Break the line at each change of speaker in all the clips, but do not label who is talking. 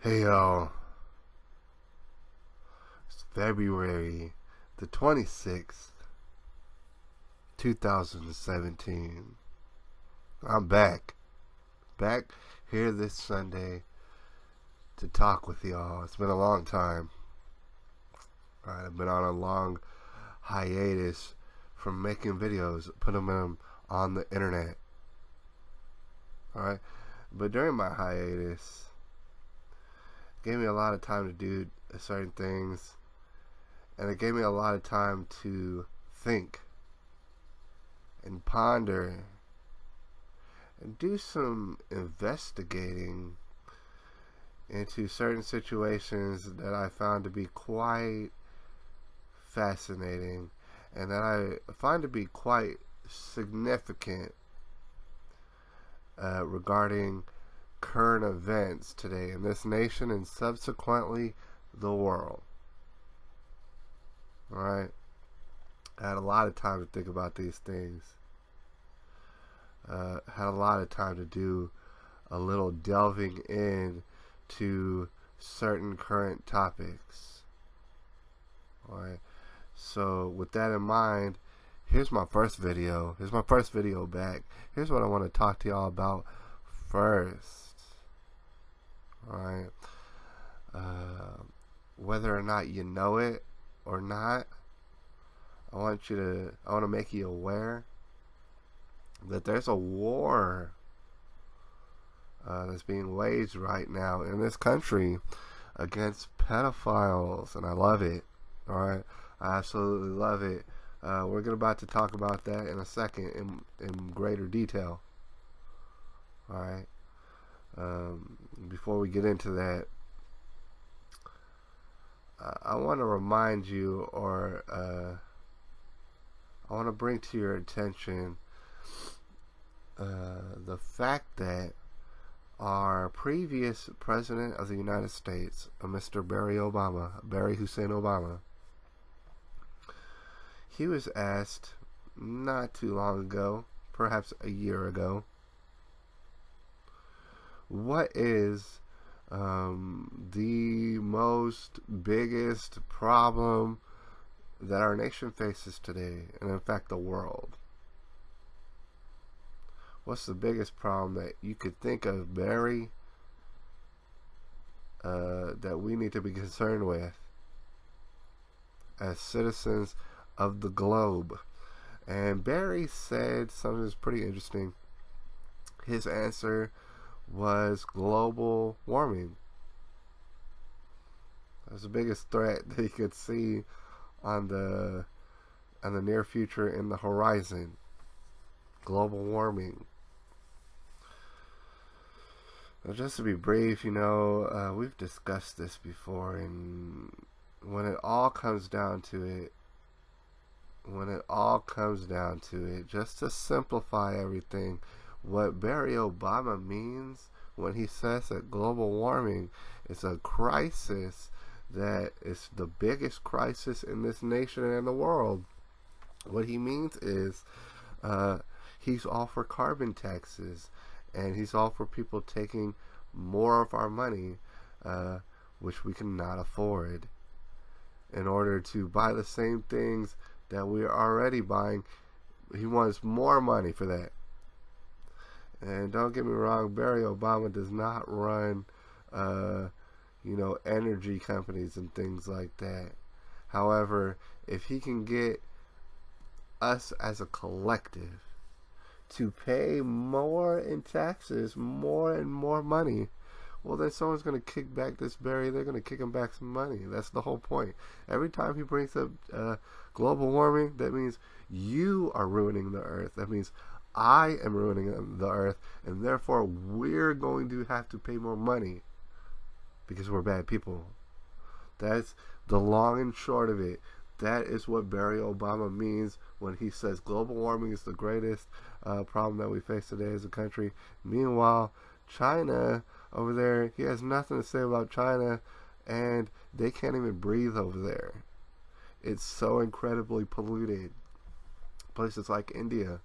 Hey y'all, it's February the 26th, 2017. I'm back here this Sunday to talk with y'all. It's been a long time. Alright, I've been on a long hiatus from making videos, putting them on the internet. Alright, but during my hiatus, it gave me a lot of time to do certain things, and it gave me a lot of time to think and ponder and do some investigating into certain situations that I found to be quite fascinating and that I find to be quite significant regarding current events today in this nation and subsequently the world. Alright? I had a lot of time to think about these things. Had a lot of time to do a little delving in to certain current topics. Alright? So with that in mind, here's my first video. Here's my first video back. Here's what I want to talk to y'all about first. Alright? Whether or not you know it or not, I want to make you aware that there's a war that's being waged right now in this country against pedophiles, and I love it. Alright? I absolutely love it. We're about to talk about that in a second in greater detail. Alright? Before we get into that, I want to remind you, or I want to bring to your attention the fact that our previous president of the United States, Mr. Barry Hussein Obama, he was asked not too long ago, perhaps a year ago, what is the most biggest problem that our nation faces today, and in fact the world? What's the biggest problem that you could think of, Barry, that we need to be concerned with as citizens of the globe? And Barry said something that's pretty interesting. His answer was global warming. That's the biggest threat that you could see on the near future, in the horizon. Global warming. Now, just to be brief, we've discussed this before, and when it all comes down to it, just to simplify everything, what Barry Obama means when he says that global warming is a crisis that is the biggest crisis in this nation and the world, what he means is he's all for carbon taxes, and he's all for people taking more of our money, which we cannot afford, in order to buy the same things that we're already buying. He wants more money for that. And don't get me wrong, Barry Obama does not run, energy companies and things like that. However, if he can get us as a collective to pay more in taxes, more and more money, well, then someone's going to kick back this Barry. They're going to kick him back some money. That's the whole point. Every time he brings up global warming, that means you are ruining the earth. That means I am ruining the earth, and therefore we're going to have to pay more money because we're bad people. That's the long and short of it. That is what Barry Obama means when he says global warming is the greatest problem that we face today as a country. Meanwhile, China over there, he has nothing to say about China, and they can't even breathe over there. It's so incredibly polluted. Places like India,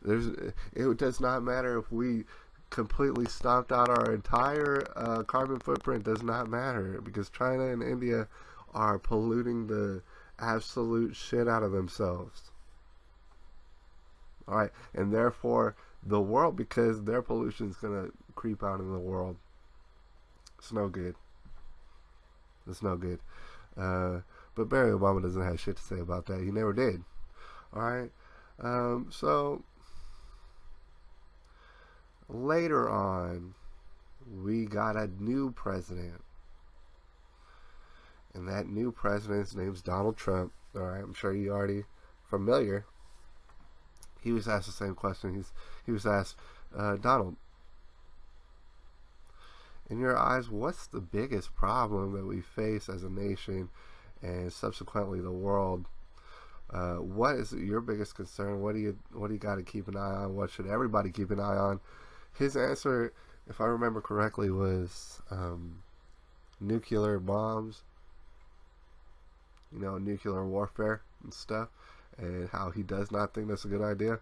it does not matter if we completely stomped out our entire carbon footprint does not matter, because China and India are polluting the absolute shit out of themselves. All right, and therefore the world, because their pollution is gonna creep out in the world. It's no good. It's no good. But Barack Obama doesn't have shit to say about that. He never did. All right. So later on, we got a new president, and that new president's name's Donald Trump. All right, I'm sure you're already familiar. He was asked the same question. He was asked, Donald, in your eyes, what's the biggest problem that we face as a nation and subsequently the world? What is your biggest concern? What do you got to keep an eye on? What should everybody keep an eye on? His answer, if I remember correctly, was nuclear bombs. You know, nuclear warfare and stuff, and how he does not think that's a good idea.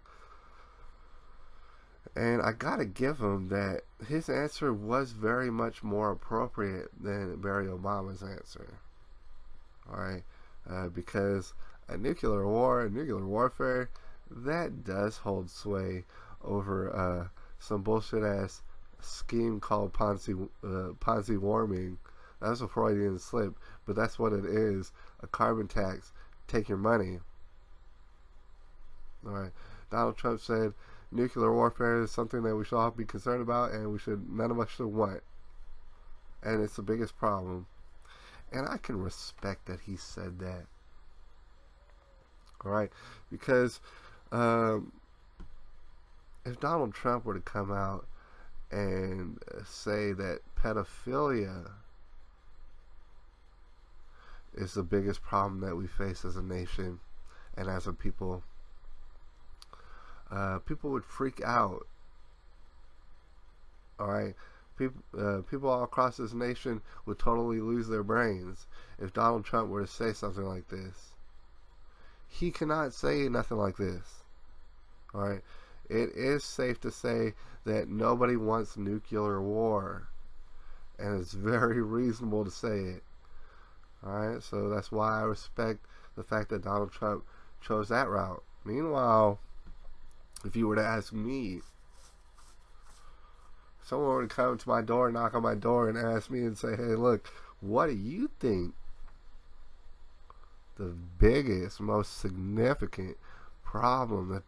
And I gotta give him that his answer was very much more appropriate than Barack Obama's answer. Alright? Because a nuclear war, a nuclear warfare, that does hold sway over some bullshit ass scheme called Ponzi warming. That's a Freudian slip, but that's what it is. A carbon tax. Take your money. Alright. Donald Trump said nuclear warfare is something that we should all be concerned about, and none of us should want. And it's the biggest problem. And I can respect that he said that. Alright? Because if Donald Trump were to come out and say that pedophilia is the biggest problem that we face as a nation and as a people, people would freak out. Alright? People all across this nation would totally lose their brains if Donald Trump were to say something like this. He cannot say nothing like this. Alright? It is safe to say that nobody wants nuclear war, and it's very reasonable to say it. Alright? So that's why I respect the fact that Donald Trump chose that route. Meanwhile, if you were to ask me, someone were to come to my door, knock on my door, and ask me and say, hey, look, what do you think the biggest, most significant problem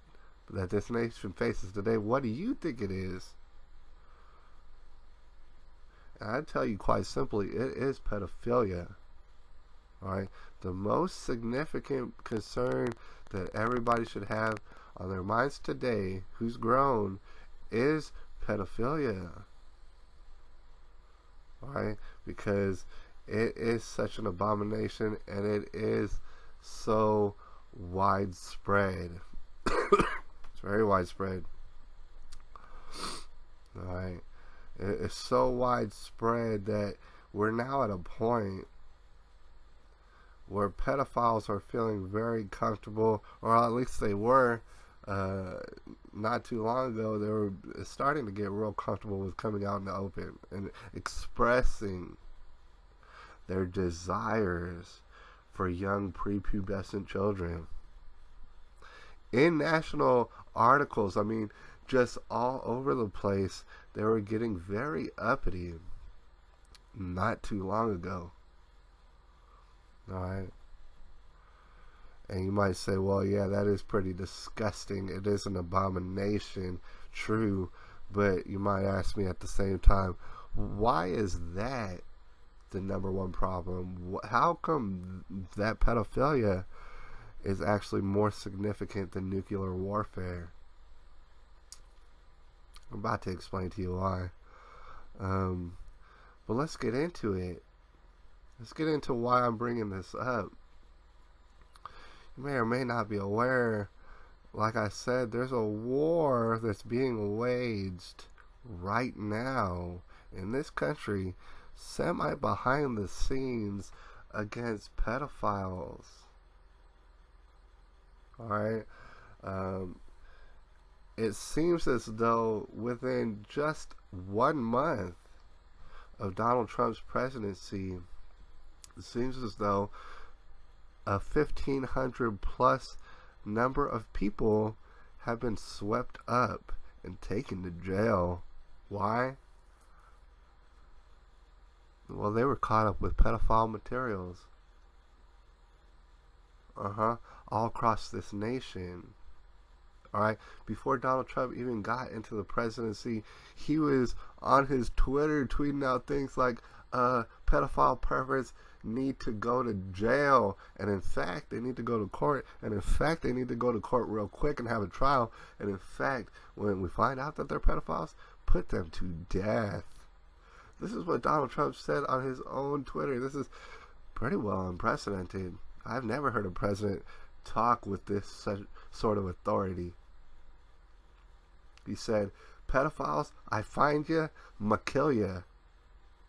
that this nation faces today, what do you think it is? And I tell you quite simply, it is pedophilia. Alright? The most significant concern that everybody should have on their minds today, who's grown, is pedophilia. Alright? Because it is such an abomination, and it is so widespread. It's very widespread. Alright? It's so widespread that we're now at a point where pedophiles are feeling very comfortable, or at least they were not too long ago. They were starting to get real comfortable with coming out in the open and expressing their desires for young prepubescent children. In national articles, I mean, just all over the place, they were getting very uppity not too long ago. Alright? And you might say, well, yeah, that is pretty disgusting. It is an abomination. True. But you might ask me at the same time, why is that the number one problem? How come that pedophilia is actually more significant than nuclear warfare? I'm about to explain to you why. But let's get into it. Let's get into why I'm bringing this up. You may or may not be aware, like I said, there's a war that's being waged right now in this country, semi behind the scenes, against pedophiles. Alright? it seems as though within just 1 month of Donald Trump's presidency, it seems as though a 1,500 plus number of people have been swept up and taken to jail. Why? Well, they were caught up with pedophile materials. All across this nation. Alright, before Donald Trump even got into the presidency, he was on his Twitter tweeting out things like, pedophile perverts need to go to jail, and in fact, they need to go to court, and in fact, they need to go to court real quick and have a trial, and in fact, when we find out that they're pedophiles, put them to death. This is what Donald Trump said on his own Twitter. This is pretty well unprecedented. I've never heard a president talk with this sort of authority. He said, pedophiles, I find you, ma kill ya,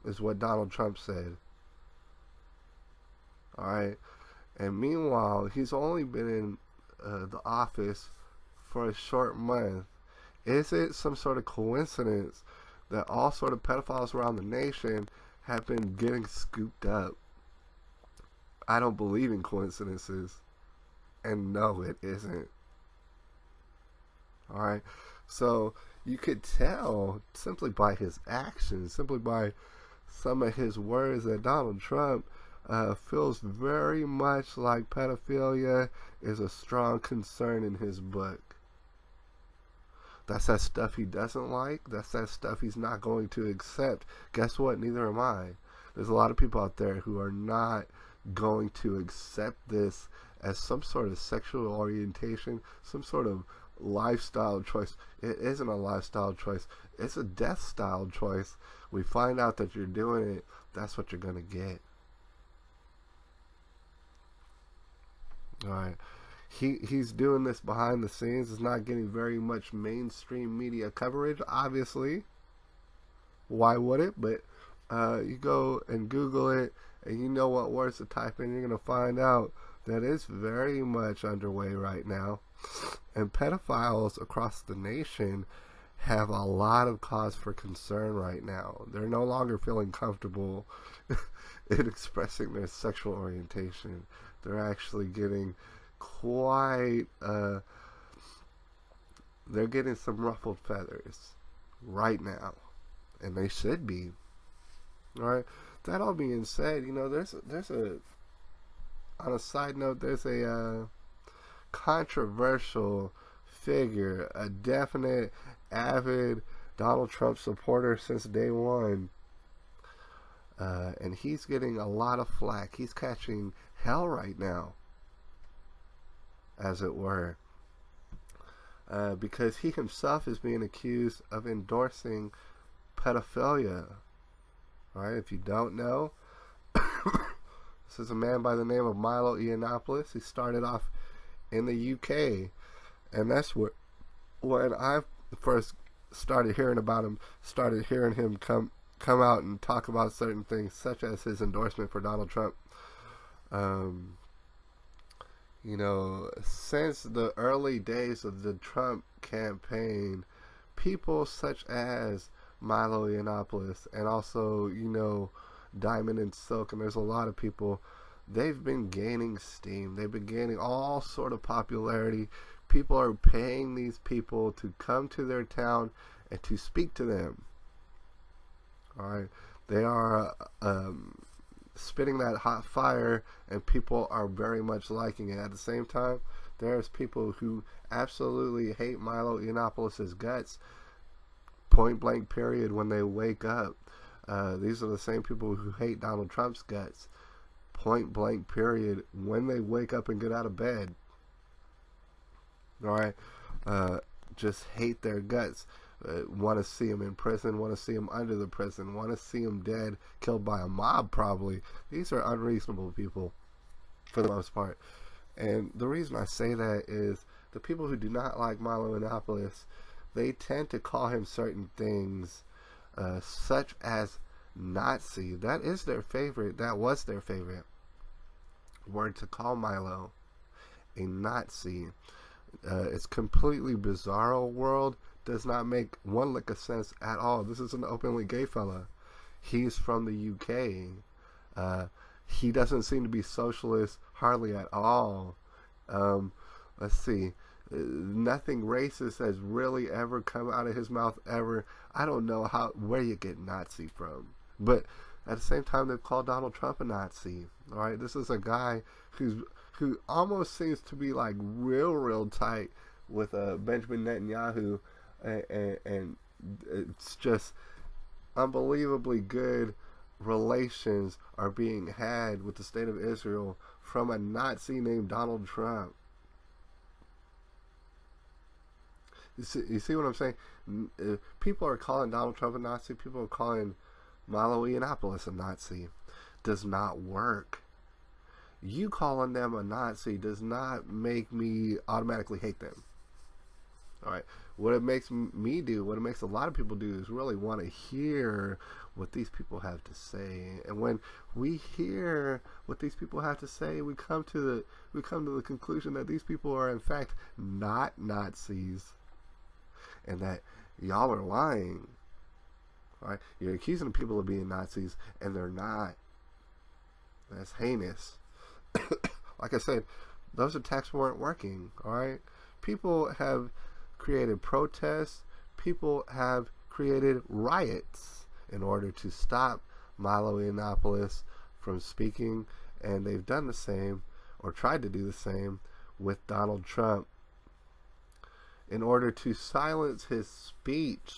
is what Donald Trump said. Alright, and meanwhile, he's only been in the office for a short month. Is it some sort of coincidence that all sort of pedophiles around the nation have been getting scooped up? I don't believe in coincidences. And no, it isn't. Alright, so you could tell simply by his actions, simply by some of his words, that Donald Trump feels very much like pedophilia is a strong concern in his book. That's that stuff he doesn't like. That's that stuff he's not going to accept. Guess what? Neither am I. There's a lot of people out there who are not going to accept this as some sort of sexual orientation, some sort of lifestyle choice. It isn't a lifestyle choice. It's a death style choice. We find out that you're doing it, that's what you're going to get. Alright. He's doing this behind the scenes. It's not getting very much mainstream media coverage, obviously. Why would it? But you go and Google it, and you know what words to type in, you're going to find out that it's very much underway right now. And pedophiles across the nation have a lot of cause for concern right now. They're no longer feeling comfortable in expressing their sexual orientation. They're actually getting quite, they're getting some ruffled feathers right now. And they should be. Alright? That all being said, you know, there's a, on a side note, there's a controversial figure, a definite, avid Donald Trump supporter since day one. And he's getting a lot of flack. He's catching hell right now, as it were, because he himself is being accused of endorsing pedophilia. Alright, if you don't know, this is a man by the name of Milo Yiannopoulos. He started off in the UK, and that's where, when I first started hearing about him, started hearing him come out and talk about certain things, such as his endorsement for Donald Trump. You know, since the early days of the Trump campaign, people such as Milo Yiannopoulos, and also, you know, Diamond and Silk, and there's a lot of people, they've been gaining steam. They've been gaining all sort of popularity. People are paying these people to come to their town and to speak to them. Alright, they are spitting that hot fire, and people are very much liking it. At the same time, there's people who absolutely hate Milo Yiannopoulos' guts, point blank period, when they wake up. These are the same people who hate Donald Trump's guts, point blank period, when they wake up and get out of bed. Alright, just hate their guts. Want to see him in prison, want to see him under the prison, want to see him dead, killed by a mob probably. These are unreasonable people for the most part. And the reason I say that is the people who do not like Milo Yiannopoulos, they tend to call him certain things, such as Nazi. That is their favorite, that was their favorite word to call Milo, a Nazi. It's completely bizarro world. Does not make one lick of sense at all. This is an openly gay fella. He's from the UK. Uh, he doesn't seem to be socialist hardly at all. Um, let's see. Nothing racist has really ever come out of his mouth ever. I don't know where you get Nazi from, but at the same time they've called Donald Trump a Nazi. All right, this is a guy who almost seems to be like real tight with Benjamin Netanyahu, and it's just unbelievably good relations are being had with the state of Israel from a Nazi named Donald Trump. You see what I'm saying? People are calling Donald Trump a Nazi. People are calling Milo Yiannopoulos a Nazi. Does not work. You calling them a Nazi does not make me automatically hate them. All right. What it makes me do, what it makes a lot of people do, is really want to hear what these people have to say. And when we hear what these people have to say, we come to the conclusion that these people are in fact not Nazis, and that y'all are lying. All right. You're accusing people of being Nazis, and they're not. That's heinous. Like I said, those attacks weren't working. All right. People have created protests. People have created riots in order to stop Milo Yiannopoulos from speaking, and they've done the same, or tried to do the same, with Donald Trump in order to silence his speech.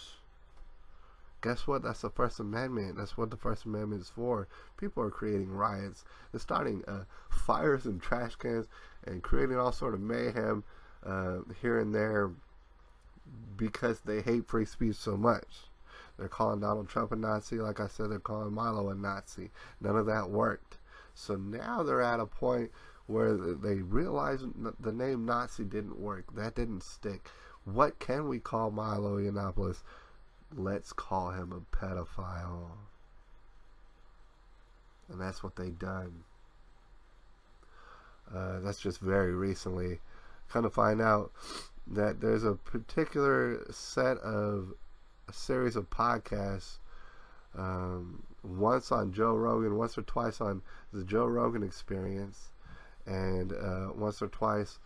Guess what? That's the First Amendment. That's what the First Amendment is for. People are creating riots. They're starting fires and trash cans and creating all sort of mayhem here and there because they hate free speech so much. They're calling Donald Trump a Nazi. Like I said, they're calling Milo a Nazi. None of that worked. So now they're at a point where they realize the name Nazi didn't work. That didn't stick. What can we call Milo Yiannopoulos? Let's call him a pedophile. And that's what they've done. That's just very recently. Come to find out that there's a particular a series of podcasts, once on Joe Rogan, once or twice on the Joe Rogan Experience, and once or twice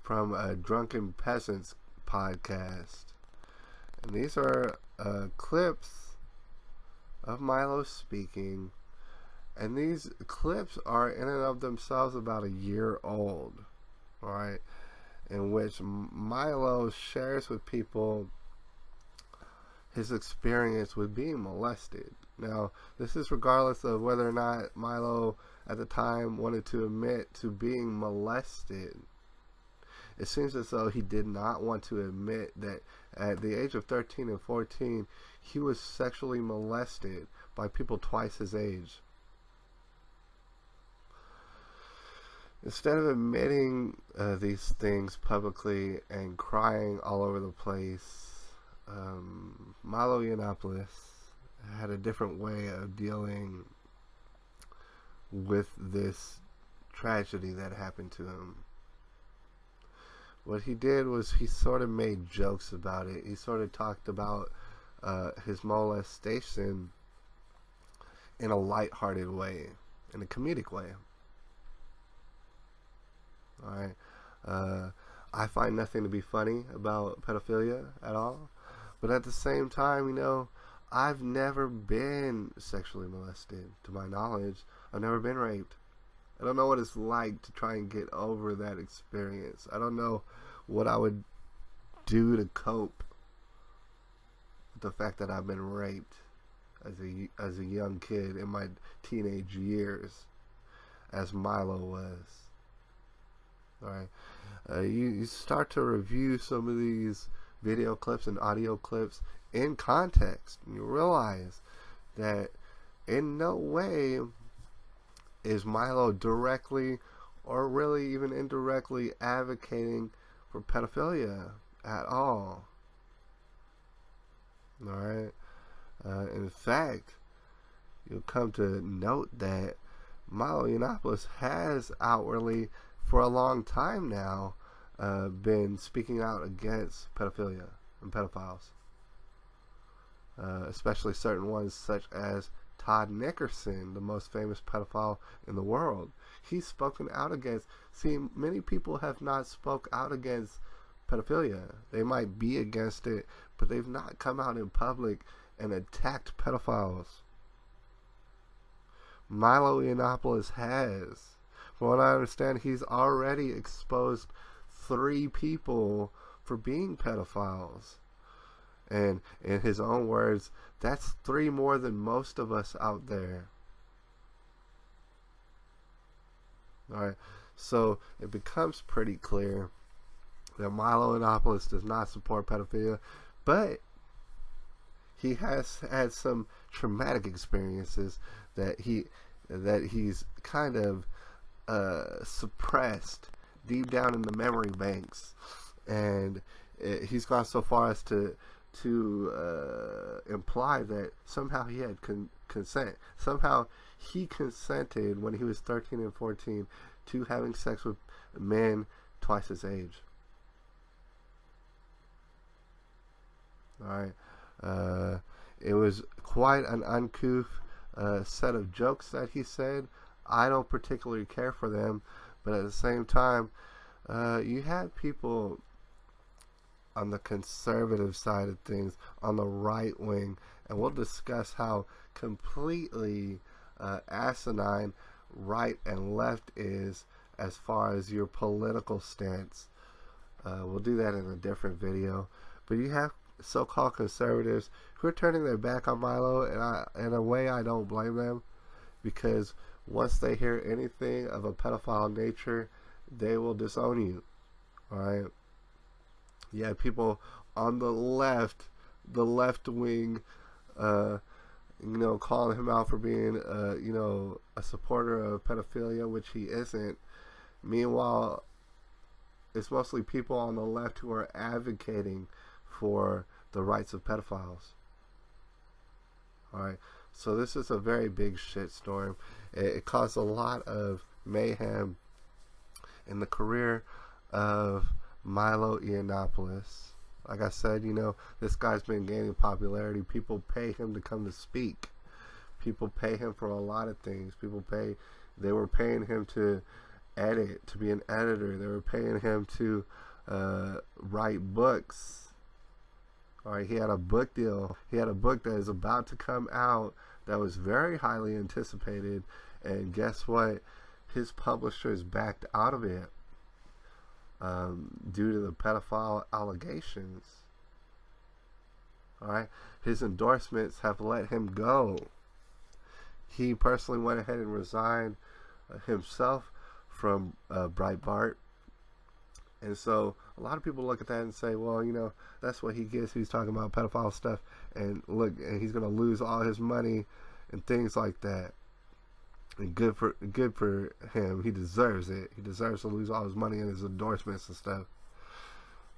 from a Drunken Peasants podcast. And these are clips of Milo speaking, and these clips are in and of themselves about a year old, right? In which Milo shares with people his experience with being molested. Now, this is regardless of whether or not Milo at the time wanted to admit to being molested. It seems as though he did not want to admit that at the age of 13 and 14, he was sexually molested by people twice his age. Instead of admitting these things publicly and crying all over the place, Milo Yiannopoulos had a different way of dealing with this tragedy that happened to him. What he did was he sort of made jokes about it. He sort of talked about his molestation in a lighthearted way, in a comedic way. Alright. I find nothing to be funny about pedophilia at all. But at the same time, you know, I've never been sexually molested, to my knowledge. I've never been raped. I don't know what it's like to try and get over that experience. I don't know what I would do to cope with the fact that I've been raped as a young kid in my teenage years, as Milo was. Alright, you start to review some of these video clips and audio clips in context, and you realize that in no way is Milo directly or really even indirectly advocating for pedophilia at all. Alright? In fact, you'll come to note that Milo Yiannopoulos has outwardly, for a long time now, been speaking out against pedophilia and pedophiles, especially certain ones such as Todd Nickerson, the most famous pedophile in the world. He's spoken out against. See, many people have not spoke out against pedophilia. They might be against it, but they've not come out in public and attacked pedophiles. Milo Yiannopoulos has. From what I understand, he's already exposed 3 people for being pedophiles. And in his own words, that's 3 more than most of us out there. Alright, so it becomes pretty clear that Milo Yiannopoulos does not support pedophilia, but he has had some traumatic experiences that he's kind of suppressed deep down in the memory banks, and he's gone so far as to imply that somehow he had consent. Somehow he consented when he was 13 and 14 to having sex with men twice his age. Alright. It was quite an uncouth set of jokes that he said. I don't particularly care for them, but at the same time, you had people on the conservative side of things, on the right wing, and we'll discuss how completely asinine right and left is as far as your political stance. We'll do that in a different video. But you have so-called conservatives who are turning their back on Milo, and in a way I don't blame them, because once they hear anything of a pedophile nature, they will disown you. Alright? You have people on the left wing, calling him out for being, a supporter of pedophilia, which he isn't. Meanwhile, it's mostly people on the left who are advocating for the rights of pedophiles. Alright, so this is a very big shitstorm. It caused a lot of mayhem in the career of Milo Yiannopoulos. Like I said, this guy's been gaining popularity. People pay him to come to speak. People pay him for a lot of things. They were paying him to edit, to be an editor. They were paying him to write books. Alright, he had a book deal. He had a book that is about to come out that was very highly anticipated, and guess what? His publishers backed out of it due to the pedophile allegations. Alright, his endorsements have let him go. He personally went ahead and resigned himself from Breitbart. And so a lot of people look at that and say, well, that's what he gets. He's talking about pedophile stuff, and look, and he's going to lose all his money and things like that. And good for him. He deserves it. He deserves to lose all his money and his endorsements and stuff.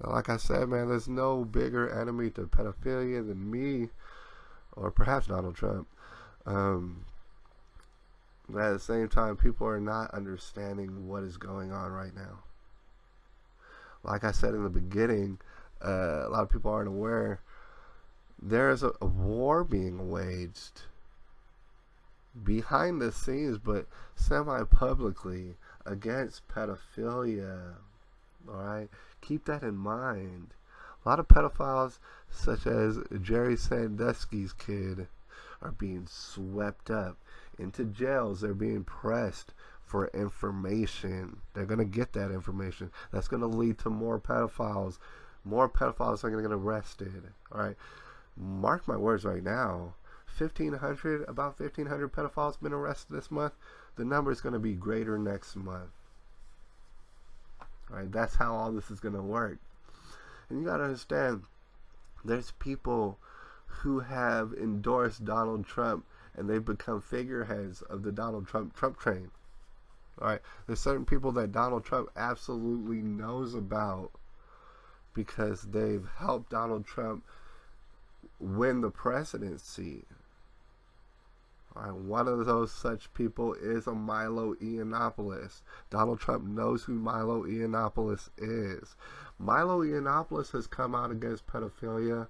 Now, like I said, man, there's no bigger enemy to pedophilia than me, or perhaps Donald Trump. But at the same time, people are not understanding what is going on right now. Like I said in the beginning, a lot of people aren't aware, there is a war being waged behind the scenes, but semi-publicly, against pedophilia. Alright? Keep that in mind. A lot of pedophiles, such as Jerry Sandusky's kid, are being swept up into jails. They're being pressed for information. They're going to get that information. That's going to lead to more pedophiles. More pedophiles are going to get arrested. Alright? Mark my words right now. About 1,500 pedophiles been arrested this month. The number is going to be greater next month. Alright? That's how all this is going to work. And you got to understand, there's people who have endorsed Donald Trump, and they've become figureheads of the Donald Trump train. Alright, there's certain people that Donald Trump absolutely knows about because they've helped Donald Trump win the presidency. All right, one of those such people is a Milo Yiannopoulos. Donald Trump knows who Milo Yiannopoulos is. Milo Yiannopoulos has come out against pedophilia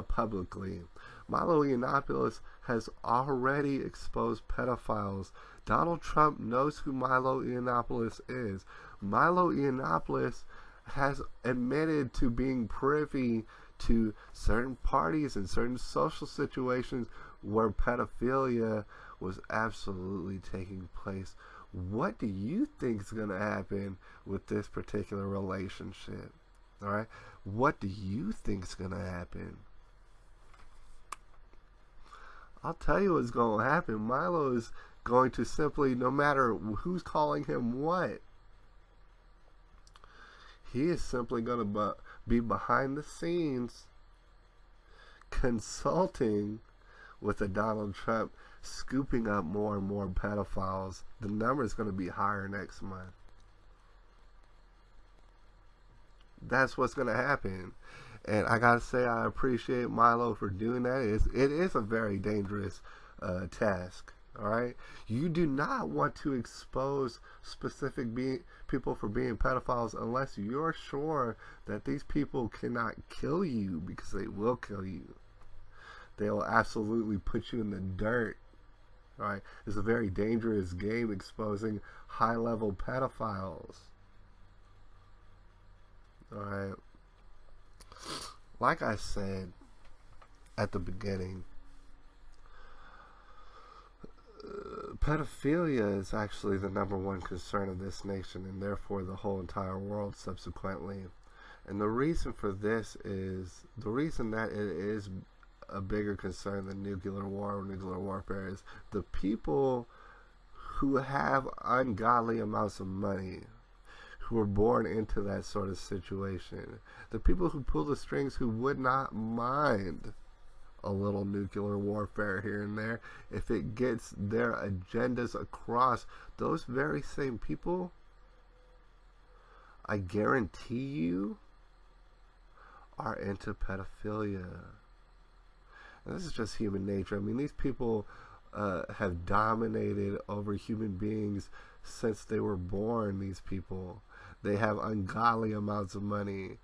publicly. Milo Yiannopoulos has already exposed pedophiles. Donald Trump knows who Milo Yiannopoulos is. Milo Yiannopoulos has admitted to being privy to certain parties and certain social situations where pedophilia was absolutely taking place. What do you think is going to happen with this particular relationship? All right? What do you think is going to happen? I'll tell you what's going to happen. Milo is going to simply, no matter who's calling him what, he is simply going to be behind the scenes consulting with a Donald Trump, scooping up more and more pedophiles. The number is going to be higher next month. That's what's going to happen. And I got to say, I appreciate Milo for doing that. It is a very dangerous task. All right? You do not want to expose specific people for being pedophiles unless you're sure that these people cannot kill you, because they will kill you. They will absolutely put you in the dirt. All right? It's a very dangerous game, exposing high-level pedophiles. All right? Like I said at the beginning, pedophilia is actually the #1 concern of this nation, and therefore the whole entire world subsequently. And the reason for this is, the reason that it is a bigger concern than nuclear war or nuclear warfare, is the people who have ungodly amounts of money, who were born into that sort of situation, the people who pull the strings, who would not mind a little nuclear warfare here and there if it gets their agendas across, those very same people, I guarantee you, are into pedophilia. And this is just human nature. I mean, these people have dominated over human beings since they were born. These people, they have ungodly amounts of money.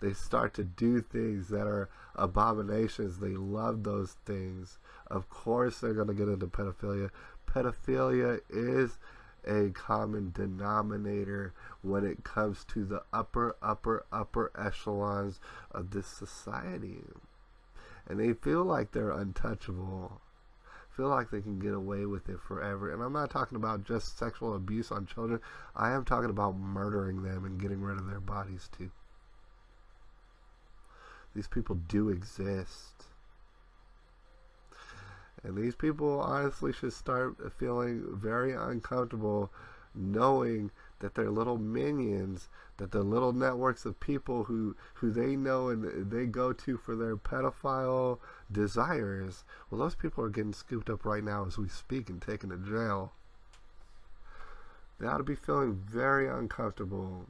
They start to do things that are abominations. They love those things. Of course they're going to get into pedophilia. Pedophilia is a common denominator when it comes to the upper echelons of this society. And they feel like they're untouchable. Feel like they can get away with it forever. And I'm not talking about just sexual abuse on children. I am talking about murdering them and getting rid of their bodies too. These people do exist. And these people honestly should start feeling very uncomfortable knowing that they're little minions, that the little networks of people who they know and they go to for their pedophile desires, well, those people are getting scooped up right now as we speak and taken to jail. They ought to be feeling very uncomfortable.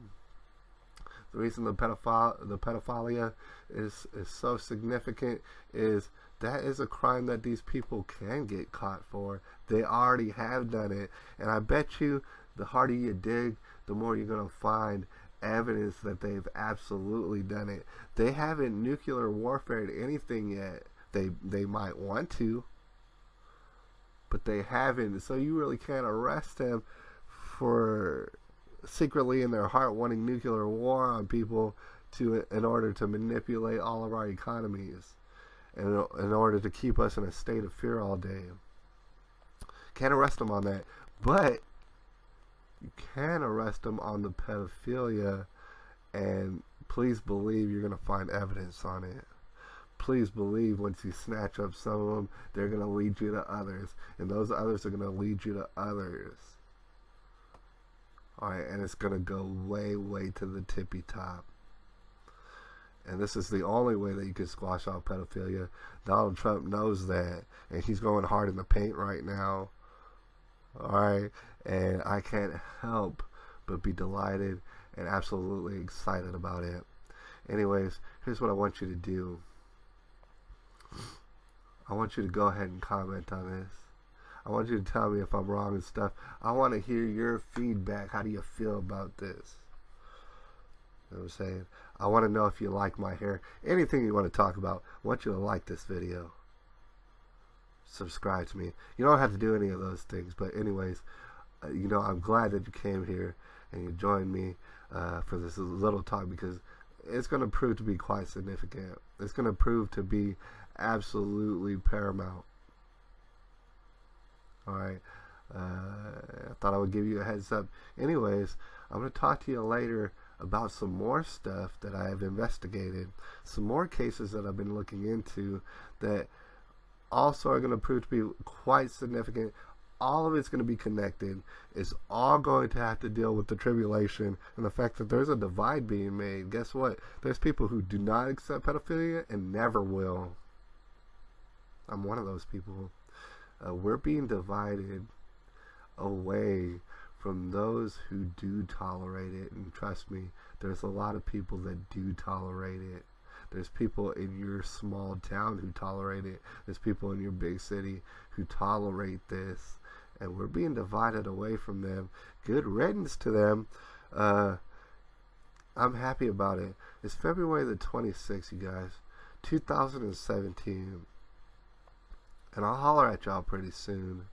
The reason the pedophilia is so significant is that is a crime that these people can get caught for. They already have done it. And I bet you the harder you dig, the more you're going to find evidence that they've absolutely done it. They haven't nuclear warfared anything yet. They might want to, but they haven't. So you really can't arrest them for secretly in their heart wanting nuclear war on people in order to manipulate all of our economies and in order to keep us in a state of fear all day. Can't arrest them on that, but you can arrest them on the pedophilia, and please believe you're going to find evidence on it. Please believe once you snatch up some of them, they're going to lead you to others, and those others are going to lead you to others. Alright, and it's going to go way, way to the tippy top. And this is the only way that you can squash out pedophilia. Donald Trump knows that, and he's going hard in the paint right now. Alright, and I can't help but be delighted and absolutely excited about it. Anyways, here's what I want you to do. I want you to go ahead and comment on this. I want you to tell me if I'm wrong and stuff. I want to hear your feedback. How do you feel about this? You know what I'm saying? I want to know if you like my hair. Anything you want to talk about, I want you to like this video. Subscribe to me. You don't have to do any of those things. But anyways, you know, I'm glad that you came here and you joined me for this little talk, because it's going to prove to be quite significant. It's going to prove to be absolutely paramount. Alright, I thought I would give you a heads up. Anyways, I'm going to talk to you later about some more stuff that I have investigated, some more cases that I've been looking into that also are going to prove to be quite significant. All of it's going to be connected. It's all going to have to deal with the tribulation and the fact that there's a divide being made. Guess what? There's people who do not accept pedophilia and never will. I'm one of those people. We're being divided away from those who do tolerate it. And trust me, there's a lot of people that do tolerate it. There's people in your small town who tolerate it. There's people in your big city who tolerate this. And we're being divided away from them. Good riddance to them. I'm happy about it. It's February the 26th, you guys, 2017. And I'll holler at y'all pretty soon.